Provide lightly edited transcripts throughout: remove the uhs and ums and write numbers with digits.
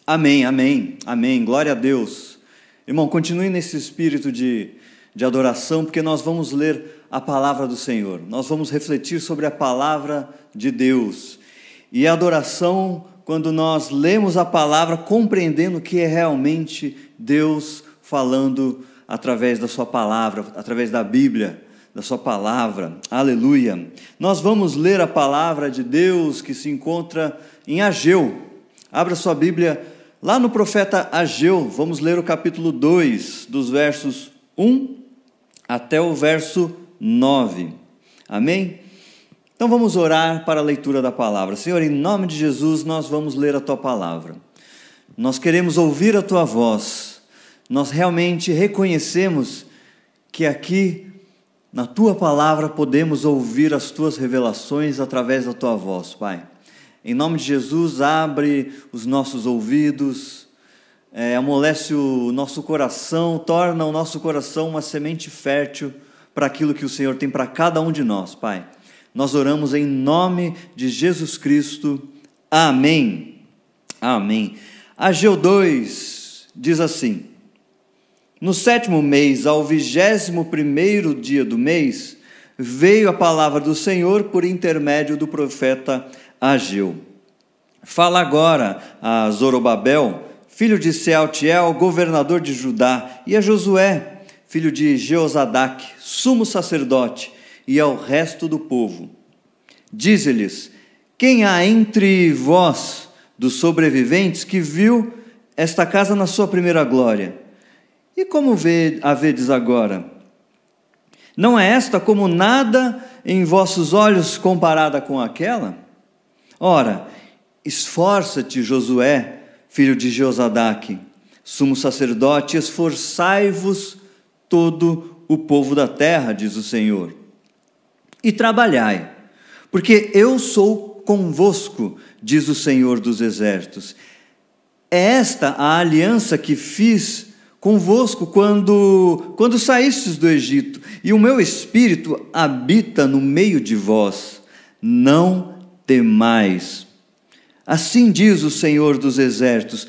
Amém, amém, amém, glória a Deus. Irmão, continue nesse espírito de adoração, porque nós vamos ler a palavra do Senhor, nós vamos refletir sobre a palavra de Deus. E a adoração, quando nós lemos a palavra, compreendendo que é realmente Deus falando através da sua palavra, através da Bíblia, da sua palavra, aleluia. Nós vamos ler a palavra de Deus que se encontra em Ageu. Abra sua Bíblia lá no profeta Ageu, vamos ler o capítulo 2, dos versos 1 até o verso 9, amém? Então vamos orar para a leitura da palavra. Senhor, em nome de Jesus, nós vamos ler a Tua palavra. Nós queremos ouvir a Tua voz. Nós realmente reconhecemos que aqui, na Tua palavra, podemos ouvir as Tuas revelações através da Tua voz, Pai. Em nome de Jesus, abre os nossos ouvidos, amolece o nosso coração, torna o nosso coração uma semente fértil para aquilo que o Senhor tem para cada um de nós, Pai. Nós oramos em nome de Jesus Cristo. Amém. Amém. Ageu 2 diz assim: no 7º mês, ao 21º dia do mês, veio a palavra do Senhor por intermédio do profeta Ageu. Fala agora a Zorobabel, filho de Sealtiel, governador de Judá, e a Josué, filho de Jeozadaque, sumo sacerdote, e ao resto do povo. Dize-lhes: quem há entre vós, dos sobreviventes, que viu esta casa na sua primeira glória? E como a vedes agora? Não é esta como nada em vossos olhos comparada com aquela? Ora, esforça-te, Josué, filho de Jeozadaque, sumo sacerdote, esforçai-vos todo o povo da terra, diz o Senhor, e trabalhai, porque eu sou convosco, diz o Senhor dos exércitos. É esta a aliança que fiz convosco quando saístes do Egito, e o meu espírito habita no meio de vós. Não temais. Assim diz o Senhor dos exércitos: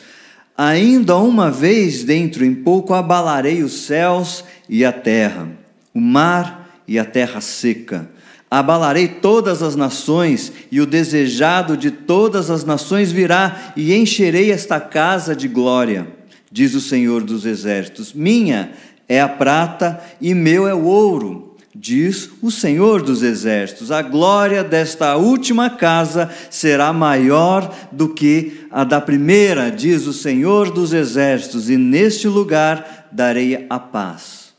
ainda uma vez, dentro em pouco, abalarei os céus e a terra, o mar e a terra seca. Abalarei todas as nações, e o desejado de todas as nações virá, e encherei esta casa de glória, diz o Senhor dos exércitos. Minha é a prata e meu é o ouro, diz o Senhor dos exércitos. A glória desta última casa será maior do que a da primeira, diz o Senhor dos exércitos, e neste lugar darei a paz,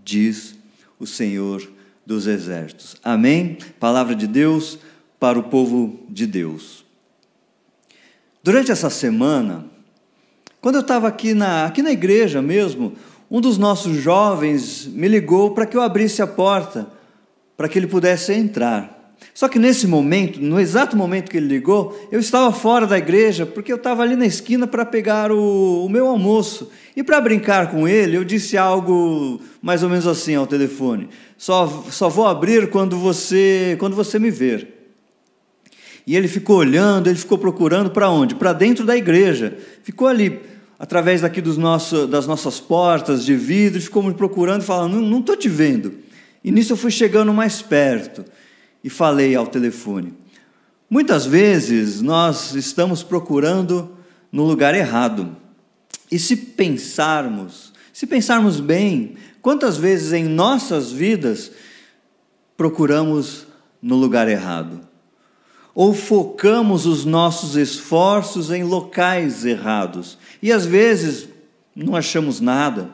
diz o Senhor dos exércitos. Amém? Palavra de Deus para o povo de Deus. Durante essa semana, quando eu estava aqui na igreja mesmo, um dos nossos jovens me ligou para que eu abrisse a porta, para que ele pudesse entrar. Só que nesse momento, no exato momento que ele ligou, eu estava fora da igreja, porque eu estava ali na esquina para pegar o meu almoço. E para brincar com ele, eu disse algo mais ou menos assim ao telefone: só vou abrir quando você me ver. E ele ficou olhando, ele ficou procurando para onde? Para dentro da igreja. Ficou ali, através daqui das nossas portas de vidro, ficou me procurando, falando: não estou te vendo. E nisso eu fui chegando mais perto e falei ao telefone. Muitas vezes nós estamos procurando no lugar errado. E se pensarmos bem, quantas vezes em nossas vidas procuramos no lugar errado? Ou focamos os nossos esforços em locais errados, e às vezes não achamos nada.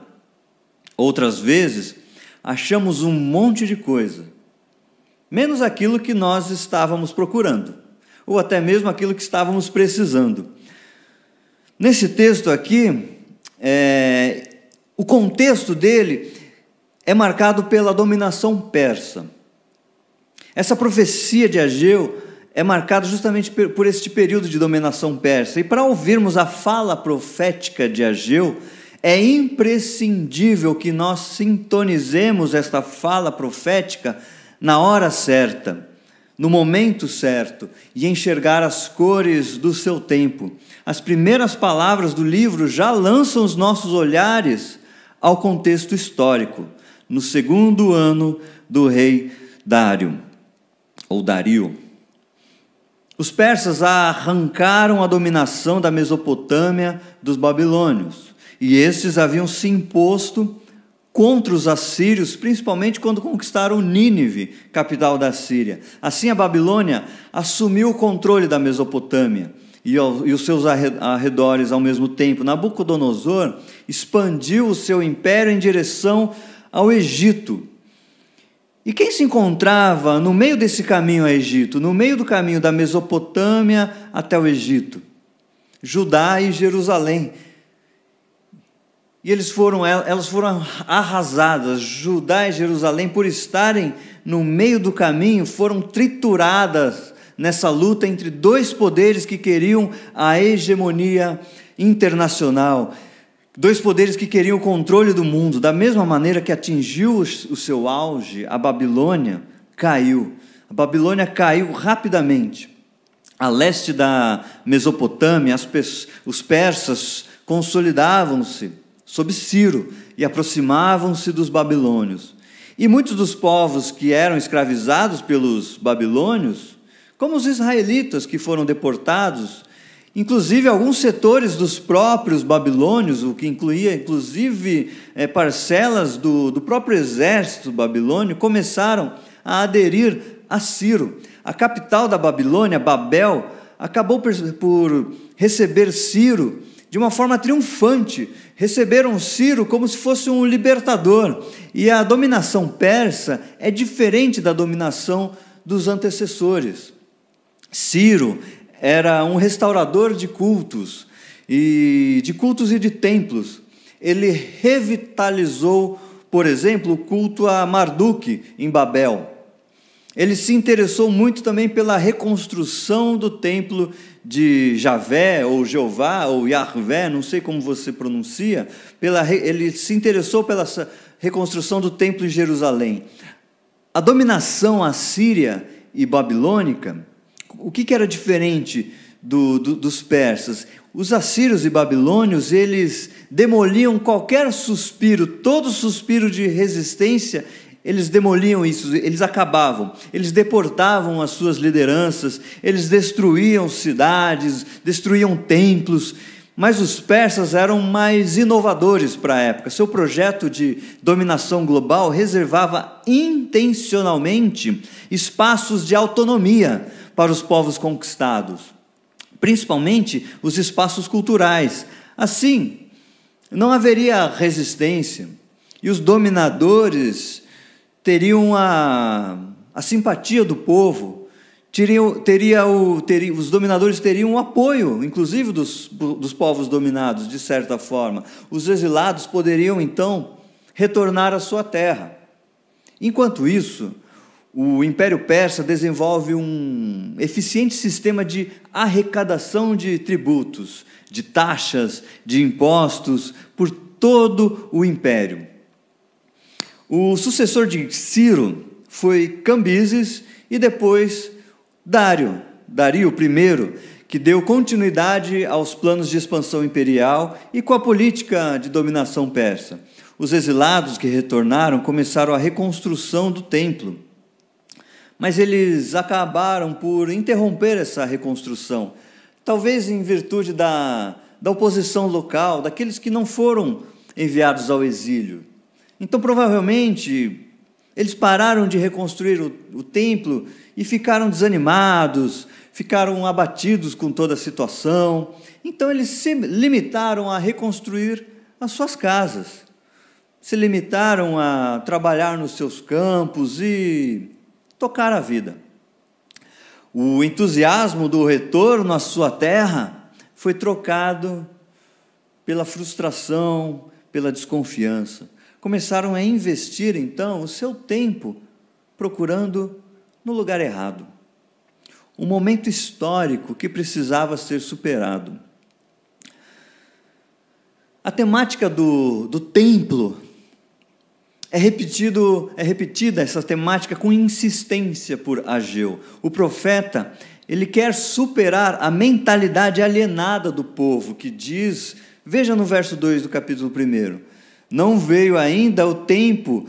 Outras vezes achamos um monte de coisa, menos aquilo que nós estávamos procurando, ou até mesmo aquilo que estávamos precisando. Nesse texto aqui, o contexto dele é marcado pela dominação persa. Essa profecia de Ageu é marcada justamente por este período de dominação persa. E para ouvirmos a fala profética de Ageu, é imprescindível que nós sintonizemos esta fala profética na hora certa, no momento certo e enxergar as cores do seu tempo. As primeiras palavras do livro já lançam os nossos olhares ao contexto histórico, no segundo ano do rei Dário, ou Dario. Os persas arrancaram a dominação da Mesopotâmia dos babilônios, e estes haviam se imposto contra os assírios, principalmente quando conquistaram Nínive, capital da Síria. Assim, a Babilônia assumiu o controle da Mesopotâmia e os seus arredores ao mesmo tempo. Nabucodonosor expandiu o seu império em direção ao Egito. E quem se encontrava no meio desse caminho ao Egito, no meio do caminho da Mesopotâmia até o Egito? Judá e Jerusalém. E elas foram arrasadas. Judá e Jerusalém, por estarem no meio do caminho, foram trituradas nessa luta entre dois poderes que queriam a hegemonia internacional, dois poderes que queriam o controle do mundo. Da mesma maneira que atingiu o seu auge, a Babilônia caiu. A Babilônia caiu rapidamente. A leste da Mesopotâmia, os persas consolidavam-se sob Ciro e aproximavam-se dos babilônios. E muitos dos povos que eram escravizados pelos babilônios, como os israelitas que foram deportados, inclusive alguns setores dos próprios babilônios, o que incluía inclusive parcelas do próprio exército babilônio, começaram a aderir a Ciro. A capital da Babilônia, Babel, acabou por receber Ciro de uma forma triunfante. Receberam Ciro como se fosse um libertador. E a dominação persa é diferente da dominação dos antecessores. Ciro era um restaurador de cultos e de templos. Ele revitalizou, por exemplo, o culto a Marduk em Babel. Ele se interessou muito também pela reconstrução do templo de Javé, ou Jeová, ou Yahvé, não sei como você pronuncia. Ele se interessou pela reconstrução do templo em Jerusalém. A dominação assíria e babilônica, o que era diferente dos persas? Os assírios e babilônios, eles demoliam qualquer suspiro, todo suspiro de resistência. Eles demoliam isso, eles acabavam, eles deportavam as suas lideranças, eles destruíam cidades, destruíam templos, mas os persas eram mais inovadores para a época. Seu projeto de dominação global reservava intencionalmente espaços de autonomia para os povos conquistados, principalmente os espaços culturais. Assim, não haveria resistência, e os dominadores teriam a simpatia do povo, os dominadores teriam o apoio, inclusive dos povos dominados, de certa forma. Os exilados poderiam, então, retornar à sua terra. Enquanto isso, o Império Persa desenvolve um eficiente sistema de arrecadação de tributos, de taxas, de impostos, por todo o império. O sucessor de Ciro foi Cambises e depois Dario I, que deu continuidade aos planos de expansão imperial e com a política de dominação persa. Os exilados que retornaram começaram a reconstrução do templo, mas eles acabaram por interromper essa reconstrução, talvez em virtude da oposição local, daqueles que não foram enviados ao exílio. Então, provavelmente, eles pararam de reconstruir o templo e ficaram desanimados, ficaram abatidos com toda a situação. Então, eles se limitaram a reconstruir as suas casas, se limitaram a trabalhar nos seus campos e tocar a vida. O entusiasmo do retorno à sua terra foi trocado pela frustração, pela desconfiança. Começaram a investir, então, o seu tempo procurando no lugar errado. Um momento histórico que precisava ser superado. A temática do templo é repetida essa temática com insistência por Ageu. O profeta, ele quer superar a mentalidade alienada do povo, que diz, veja no verso 2 do capítulo 1, não veio ainda o tempo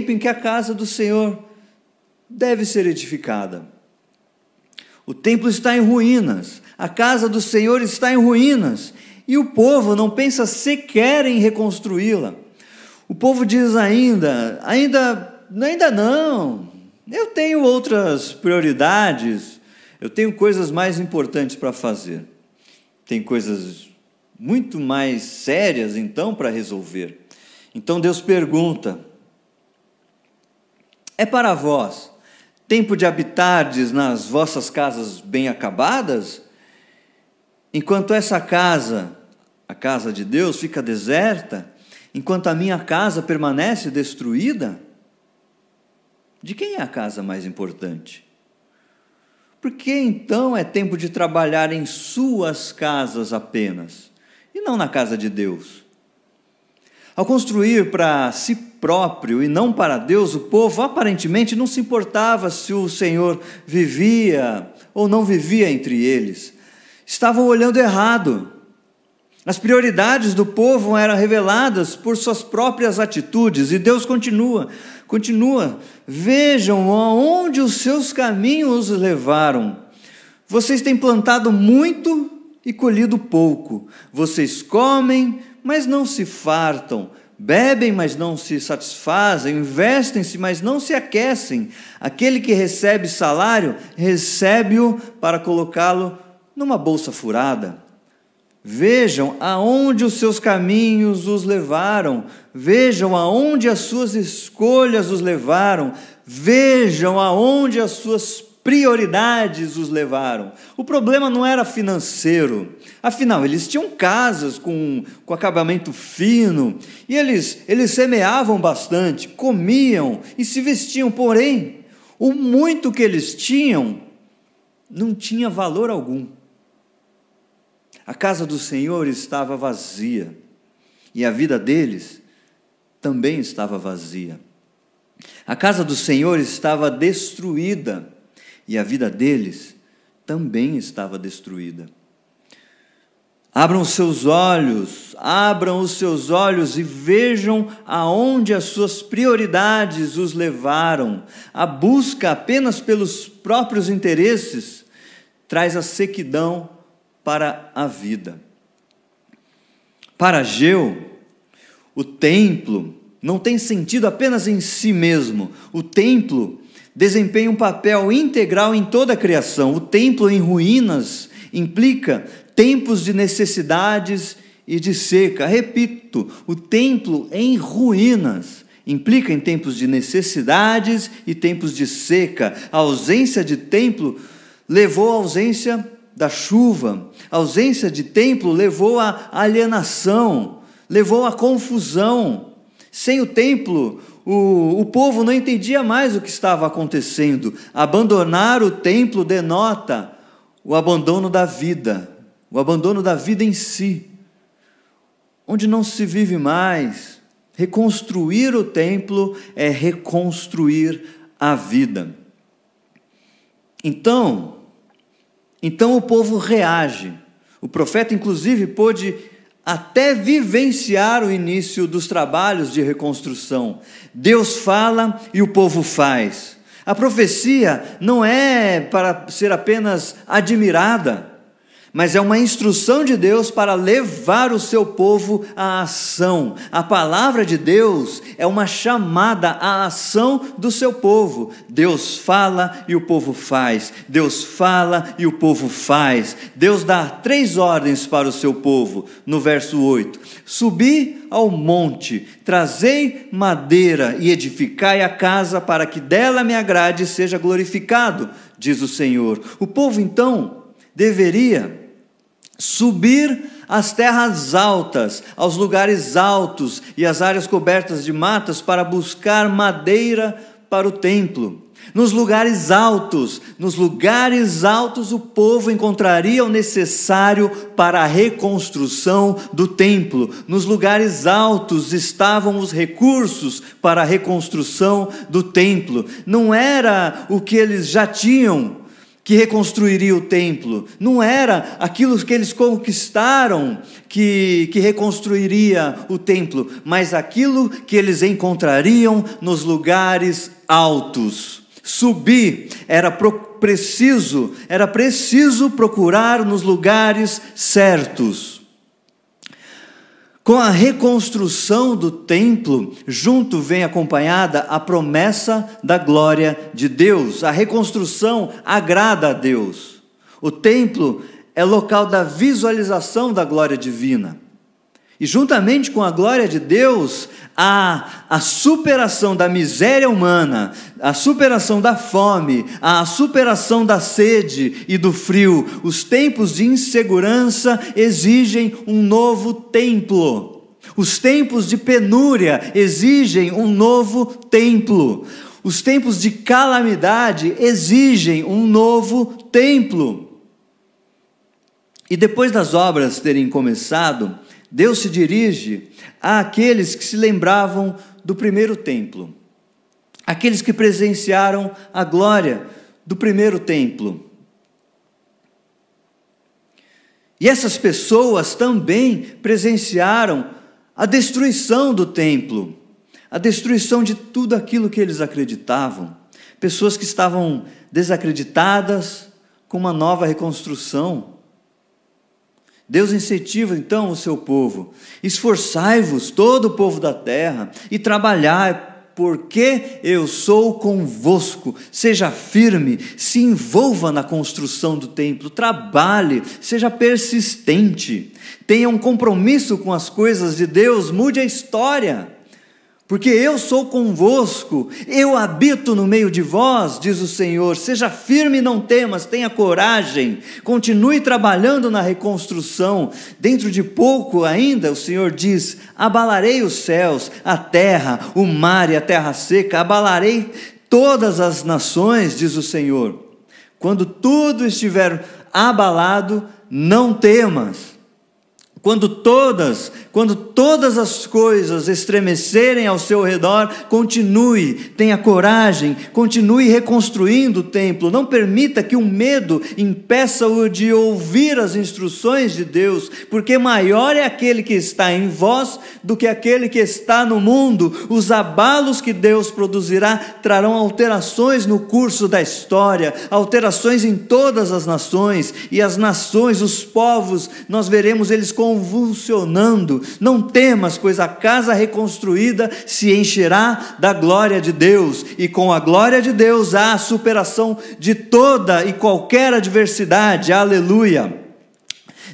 em que a casa do Senhor deve ser edificada. O templo está em ruínas, a casa do Senhor está em ruínas, e o povo não pensa sequer em reconstruí-la. O povo diz ainda não, eu tenho outras prioridades, eu tenho coisas mais importantes para fazer, tem coisas muito mais sérias então para resolver. Então Deus pergunta, é para vós tempo de habitardes nas vossas casas bem acabadas, enquanto essa casa, a casa de Deus, fica deserta, enquanto a minha casa permanece destruída? De quem é a casa mais importante? Por que então é tempo de trabalhar em suas casas apenas, e não na casa de Deus? Ao construir para si próprio e não para Deus, o povo aparentemente não se importava se o Senhor vivia ou não vivia entre eles. Estavam olhando errado. As prioridades do povo eram reveladas por suas próprias atitudes, e Deus continua, vejam aonde os seus caminhos os levaram. Vocês têm plantado muito e colhido pouco, vocês comem, mas não se fartam, bebem, mas não se satisfazem, investem-se, mas não se aquecem. Aquele que recebe salário, recebe-o para colocá-lo numa bolsa furada. Vejam aonde os seus caminhos os levaram, vejam aonde as suas escolhas os levaram, vejam aonde as suas prioridades os levaram. O problema não era financeiro, afinal, eles tinham casas com acabamento fino, e eles semeavam bastante, comiam e se vestiam, porém, o muito que eles tinham não tinha valor algum. A casa do Senhor estava vazia, e a vida deles também estava vazia. A casa do Senhor estava destruída, e a vida deles também estava destruída. Abram os seus olhos e vejam aonde as suas prioridades os levaram. A busca apenas pelos próprios interesses traz a sequidão para a vida. Para Ageu, o templo não tem sentido apenas em si mesmo. O templo desempenha um papel integral em toda a criação. O templo em ruínas implica tempos de necessidades e de seca. Repito, o templo em ruínas implica em tempos de necessidades e tempos de seca. A ausência de templo levou à ausência da chuva. A ausência de templo levou à alienação, levou à confusão. Sem o templo, o povo não entendia mais o que estava acontecendo. Abandonar o templo denota o abandono da vida em si, onde não se vive mais. Reconstruir o templo é reconstruir a vida. Então o povo reage. O profeta, inclusive, pôde até vivenciar o início dos trabalhos de reconstrução. Deus fala e o povo faz. A profecia não é para ser apenas admirada, mas é uma instrução de Deus para levar o seu povo à ação. A palavra de Deus é uma chamada à ação do seu povo. Deus fala e o povo faz. Deus fala e o povo faz. Deus dá 3 ordens para o seu povo. No verso 8: subi ao monte, trazei madeira e edificai a casa, para que dela me agrade e seja glorificado, diz o Senhor. O povo então deveria subir às terras altas, aos lugares altos e às áreas cobertas de matas, para buscar madeira para o templo. Nos lugares altos o povo encontraria o necessário para a reconstrução do templo. Nos lugares altos estavam os recursos para a reconstrução do templo. Não era o que eles já tinham que reconstruiria o templo, não era aquilo que eles conquistaram que reconstruiria o templo, mas aquilo que eles encontrariam nos lugares altos. Subir era preciso procurar nos lugares certos. Com a reconstrução do templo, junto vem acompanhada a promessa da glória de Deus. A reconstrução agrada a Deus. O templo é local da visualização da glória divina. E juntamente com a glória de Deus, a superação da miséria humana, a superação da fome, a superação da sede e do frio. Os tempos de insegurança exigem um novo templo. Os tempos de penúria exigem um novo templo. Os tempos de calamidade exigem um novo templo. E depois das obras terem começado, Deus se dirige àqueles que se lembravam do primeiro templo, aqueles que presenciaram a glória do primeiro templo. E essas pessoas também presenciaram a destruição do templo, a destruição de tudo aquilo que eles acreditavam. Pessoas que estavam desacreditadas com uma nova reconstrução. Deus incentiva então o seu povo: esforçai-vos, todo o povo da terra, e trabalhai, porque eu sou convosco. Seja firme, se envolva na construção do templo, trabalhe, seja persistente, tenha um compromisso com as coisas de Deus, mude a história. Porque eu sou convosco, eu habito no meio de vós, diz o Senhor. Seja firme e não temas, tenha coragem, continue trabalhando na reconstrução. Dentro de pouco ainda, o Senhor diz: abalarei os céus, a terra, o mar e a terra seca, abalarei todas as nações, diz o Senhor. Quando tudo estiver abalado, não temas. Quando todas as coisas estremecerem ao seu redor, continue, tenha coragem, continue reconstruindo o templo. Não permita que o medo impeça-o de ouvir as instruções de Deus, porque maior é aquele que está em vós do que aquele que está no mundo. Os abalos que Deus produzirá trarão alterações no curso da história, alterações em todas as nações, e as nações, os povos, nós veremos eles convulsionando. Não temas, pois a casa reconstruída se encherá da glória de Deus, e com a glória de Deus há a superação de toda e qualquer adversidade. Aleluia!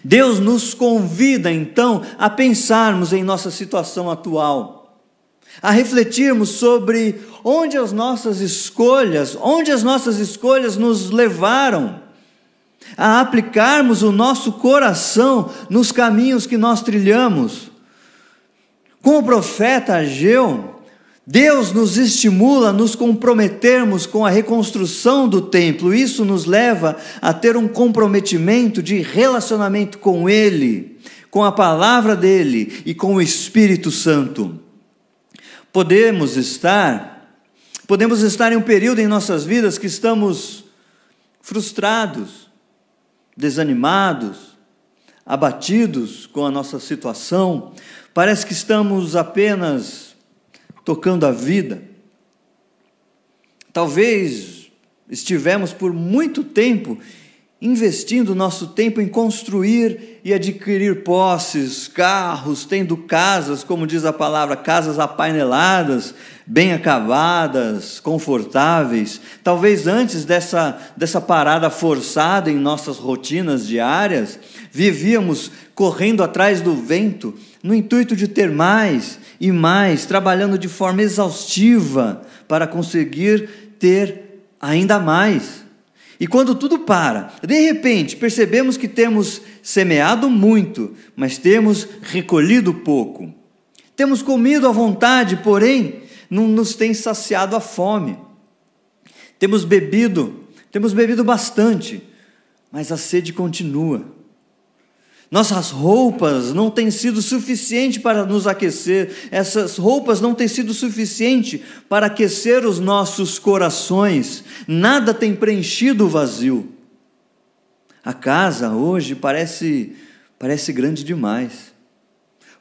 Deus nos convida então a pensarmos em nossa situação atual, a refletirmos sobre onde as nossas escolhas nos levaram, a aplicarmos o nosso coração nos caminhos que nós trilhamos. Com o profeta Ageu, Deus nos estimula a nos comprometermos com a reconstrução do templo. Isso nos leva a ter um comprometimento de relacionamento com Ele, com a palavra dEle e com o Espírito Santo. Podemos estar em um período em nossas vidas que estamos frustrados, desanimados, abatidos com a nossa situação. Parece que estamos apenas tocando a vida. Talvez estivemos por muito tempo investindo nosso tempo em construir e adquirir posses, carros, tendo casas, como diz a palavra, casas apaineladas, bem acabadas, confortáveis. Talvez antes dessa parada forçada em nossas rotinas diárias, vivíamos correndo atrás do vento, no intuito de ter mais e mais, trabalhando de forma exaustiva para conseguir ter ainda mais. E quando tudo para, de repente percebemos que temos semeado muito, mas temos recolhido pouco. Temos comido à vontade, porém não nos tem saciado a fome. Temos bebido bastante, mas a sede continua. Nossas roupas não têm sido suficientes para nos aquecer, essas roupas não têm sido suficientes para aquecer os nossos corações, nada tem preenchido o vazio. A casa hoje parece grande demais,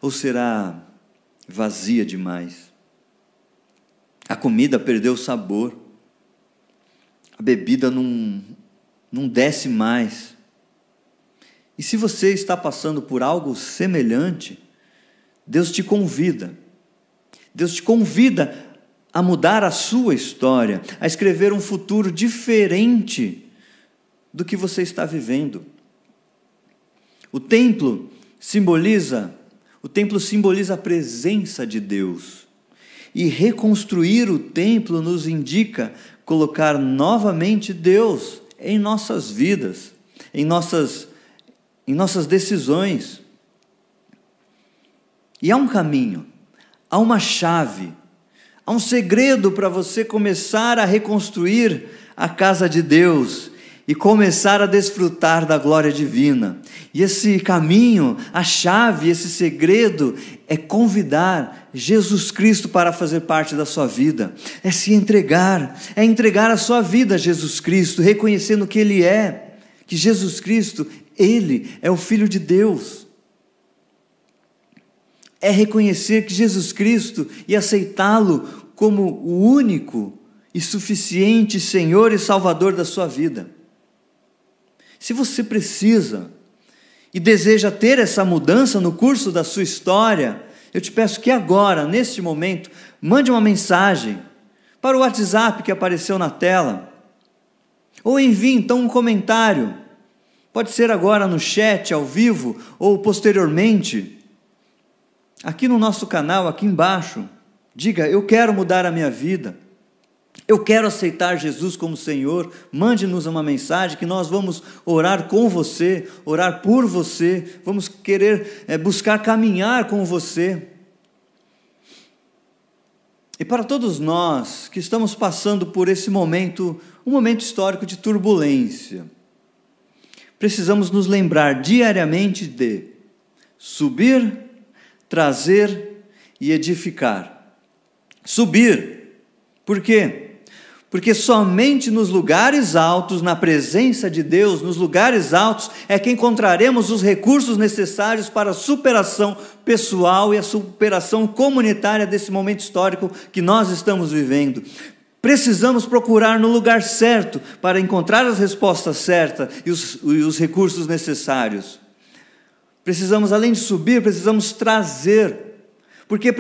ou será vazia demais? A comida perdeu o sabor, a bebida não desce mais. E se você está passando por algo semelhante, Deus te convida a mudar a sua história, a escrever um futuro diferente do que você está vivendo. O templo simboliza a presença de Deus. E reconstruir o templo nos indica colocar novamente Deus em nossas vidas, em nossas decisões. E há um caminho, há uma chave, há um segredo para você começar a reconstruir a casa de Deus e começar a desfrutar da glória divina. E esse caminho, a chave, esse segredo é convidar Jesus Cristo para fazer parte da sua vida, é se entregar, é entregar a sua vida a Jesus Cristo, reconhecendo que Ele é, que Jesus Cristo, Ele é o Filho de Deus. É reconhecer que Jesus Cristo e aceitá-lo como o único e suficiente Senhor e Salvador da sua vida. Se você precisa e deseja ter essa mudança no curso da sua história, eu te peço que agora, neste momento, mande uma mensagem para o WhatsApp que apareceu na tela, ou envie então um comentário, pode ser agora no chat, ao vivo, ou posteriormente, aqui no nosso canal, aqui embaixo, diga: eu quero mudar a minha vida, eu quero aceitar Jesus como Senhor. Mande-nos uma mensagem que nós vamos orar com você, orar por você, vamos querer buscar caminhar com você. E para todos nós que estamos passando por esse momento, um momento histórico de turbulência, precisamos nos lembrar diariamente de subir, trazer e edificar. Subir, por quê? Porque somente nos lugares altos, na presença de Deus, nos lugares altos, é que encontraremos os recursos necessários para a superação pessoal e a superação comunitária desse momento histórico que nós estamos vivendo. Precisamos procurar no lugar certo para encontrar as respostas certas e os recursos necessários. Precisamos, além de subir, precisamos trazer. Porque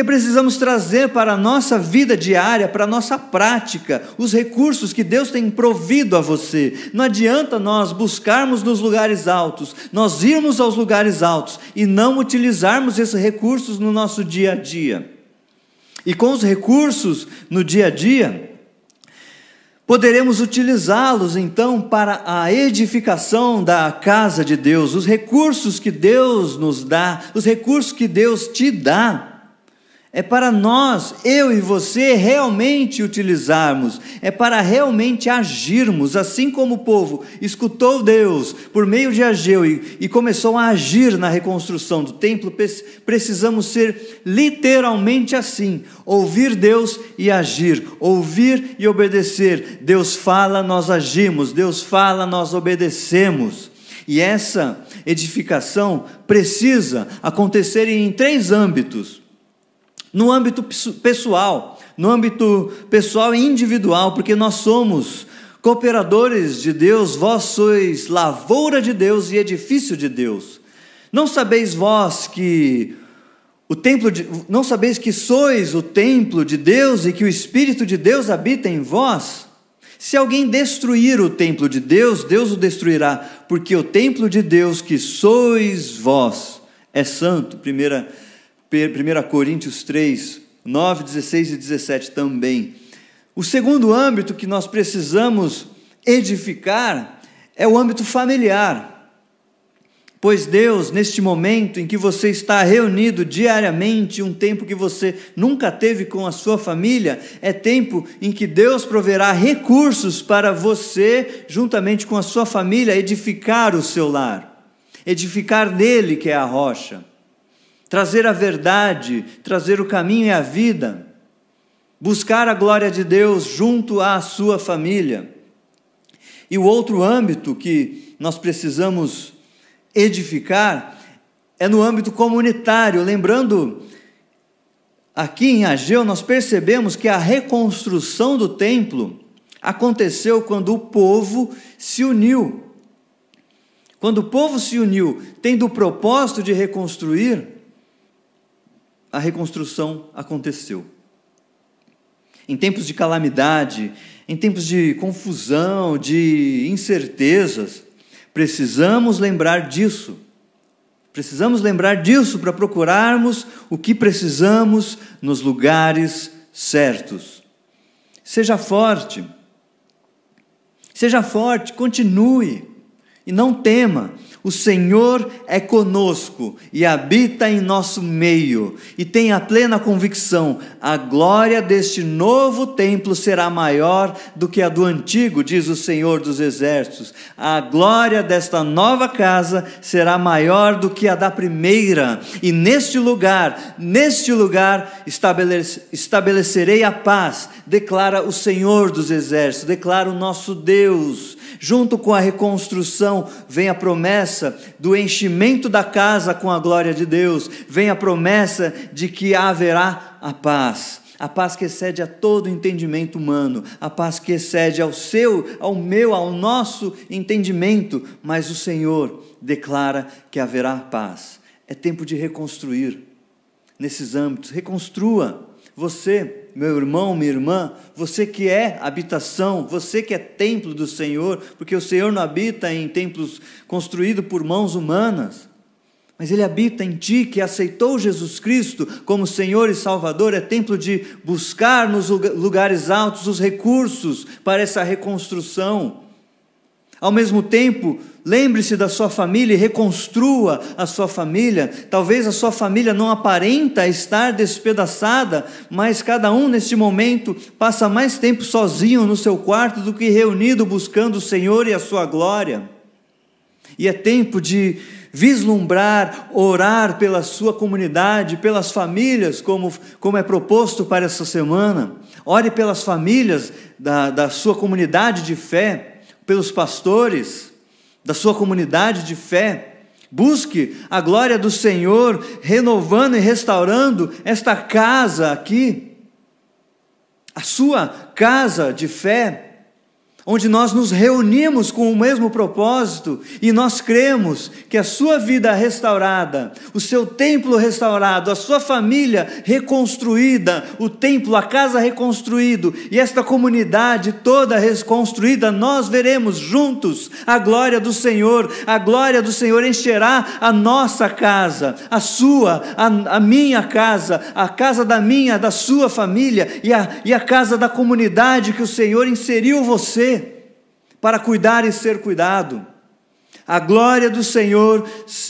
precisamos trazer para a nossa vida diária, para a nossa prática, os recursos que Deus tem provido a você. Não adianta nós buscarmos nos lugares altos, nós irmos aos lugares altos e não utilizarmos esses recursos no nosso dia a dia. E com os recursos no dia a dia, poderemos utilizá-los então para a edificação da casa de Deus. Os recursos que Deus nos dá, os recursos que Deus te dá, é para nós, eu e você, realmente utilizarmos, é para realmente agirmos, assim como o povo escutou Deus por meio de Ageu e começou a agir na reconstrução do templo. Precisamos ser literalmente assim, ouvir Deus e agir, ouvir e obedecer. Deus fala, nós agimos, Deus fala, nós obedecemos. E essa edificação precisa acontecer em 3 âmbitos. No âmbito pessoal e individual, porque nós somos cooperadores de Deus, vós sois lavoura de Deus e edifício de Deus. Não sabeis vós que não sabeis que sois o templo de Deus e que o Espírito de Deus habita em vós? Se alguém destruir o templo de Deus, Deus o destruirá, porque o templo de Deus que sois vós é santo. 1 Coríntios 3, 9, 16 e 17 também. O segundo âmbito que nós precisamos edificar é o âmbito familiar. Pois Deus, neste momento em que você está reunido diariamente, um tempo que você nunca teve com a sua família, é tempo em que Deus proverá recursos para você, juntamente com a sua família, edificar o seu lar, edificar nele, que é a rocha, trazer a verdade, trazer o caminho e a vida, buscar a glória de Deus junto à sua família. E o outro âmbito que nós precisamos edificar é no âmbito comunitário. Lembrando, aqui em Ageu nós percebemos que a reconstrução do templo aconteceu quando o povo se uniu. Quando o povo se uniu, tendo o propósito de reconstruir, a reconstrução aconteceu. Em tempos de calamidade, em tempos de confusão, de incertezas, precisamos lembrar disso. Precisamos lembrar disso para procurarmos o que precisamos nos lugares certos. Seja forte, continue e não tema. O Senhor é conosco e habita em nosso meio, e tenha plena convicção: a glória deste novo templo será maior do que a do antigo, diz o Senhor dos Exércitos. A glória desta nova casa será maior do que a da primeira, e neste lugar estabelecerei a paz, declara o Senhor dos Exércitos, declara o nosso Deus. Junto com a reconstrução vem a promessa do enchimento da casa com a glória de Deus, vem a promessa de que haverá a paz que excede a todo entendimento humano, a paz que excede ao seu, ao meu, ao nosso entendimento, mas o Senhor declara que haverá paz. É tempo de reconstruir nesses âmbitos. Reconstrua. Você, meu irmão, minha irmã, você que é habitação, você que é templo do Senhor, porque o Senhor não habita em templos construídos por mãos humanas, mas Ele habita em ti, que aceitou Jesus Cristo como Senhor e Salvador. É templo de buscar nos lugares altos os recursos para essa reconstrução. Ao mesmo tempo, lembre-se da sua família e reconstrua a sua família. Talvez a sua família não aparenta estar despedaçada, mas cada um neste momento passa mais tempo sozinho no seu quarto do que reunido buscando o Senhor e a sua glória. E é tempo de vislumbrar, orar pela sua comunidade, pelas famílias, como é proposto para essa semana. Ore pelas famílias da sua comunidade de fé, pelos pastores da sua comunidade de fé. Busque a glória do Senhor, renovando e restaurando esta casa aqui, a sua casa de fé, onde nós nos reunimos com o mesmo propósito, e nós cremos que a sua vida restaurada, o seu templo restaurado, a sua família reconstruída, o templo, a casa reconstruído, e esta comunidade toda reconstruída, nós veremos juntos a glória do Senhor. A glória do Senhor encherá a nossa casa, a sua, a minha casa, a casa da sua família, e a casa da comunidade que o Senhor inseriu você para cuidar e ser cuidado. A glória do Senhor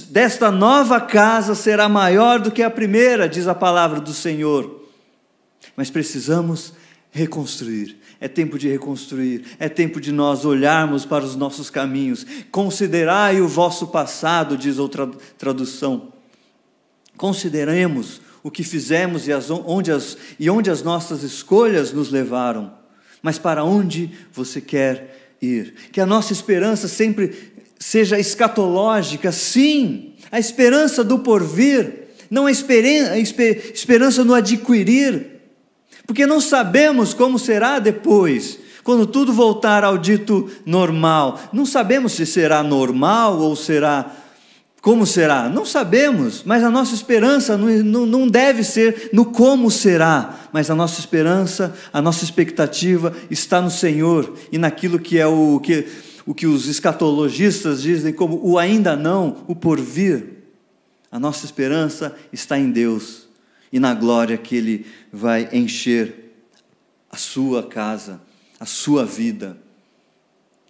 desta nova casa será maior do que a primeira, diz a palavra do Senhor. Mas precisamos reconstruir. É tempo de reconstruir. É tempo de nós olharmos para os nossos caminhos. Considerai o vosso passado, diz outra tradução. Consideremos o que fizemos e onde as nossas escolhas nos levaram. Mas para onde você quer ir? Que a nossa esperança sempre seja escatológica, sim, a esperança do porvir, não a esperança no adquirir, porque não sabemos como será depois, quando tudo voltar ao dito normal. Não sabemos se será normal ou será... Como será? Não sabemos, mas a nossa esperança não deve ser no como será, mas a nossa esperança, a nossa expectativa está no Senhor e naquilo que é o que os escatologistas dizem como o ainda não, o porvir. A nossa esperança está em Deus e na glória que Ele vai encher a sua casa, a sua vida,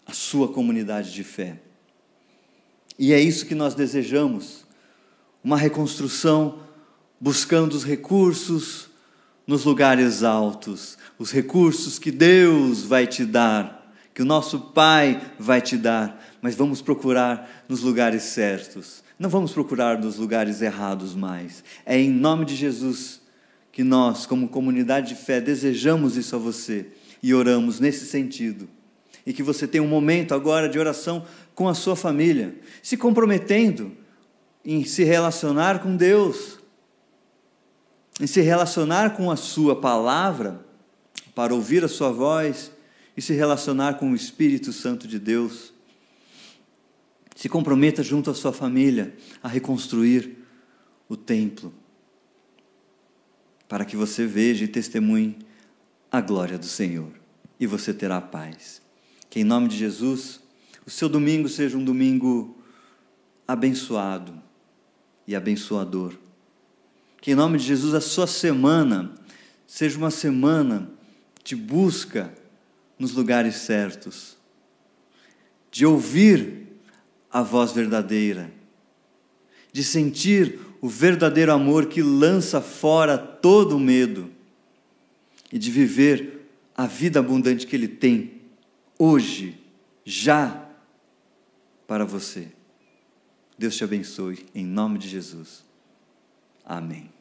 a sua comunidade de fé. E é isso que nós desejamos, uma reconstrução buscando os recursos nos lugares altos, os recursos que Deus vai te dar, que o nosso Pai vai te dar, mas vamos procurar nos lugares certos, não vamos procurar nos lugares errados mais. É em nome de Jesus que nós, como comunidade de fé, desejamos isso a você e oramos nesse sentido. E que você tenha um momento agora de oração com a sua família, se comprometendo em se relacionar com Deus, em se relacionar com a sua palavra, para ouvir a sua voz e se relacionar com o Espírito Santo de Deus. Se comprometa junto à sua família a reconstruir o templo, para que você veja e testemunhe a glória do Senhor, e você terá paz. Que em nome de Jesus, o seu domingo seja um domingo abençoado e abençoador. Que em nome de Jesus a sua semana seja uma semana de busca nos lugares certos, de ouvir a voz verdadeira, de sentir o verdadeiro amor que lança fora todo o medo e de viver a vida abundante que Ele tem hoje, já, para você. Deus te abençoe, em nome de Jesus. Amém.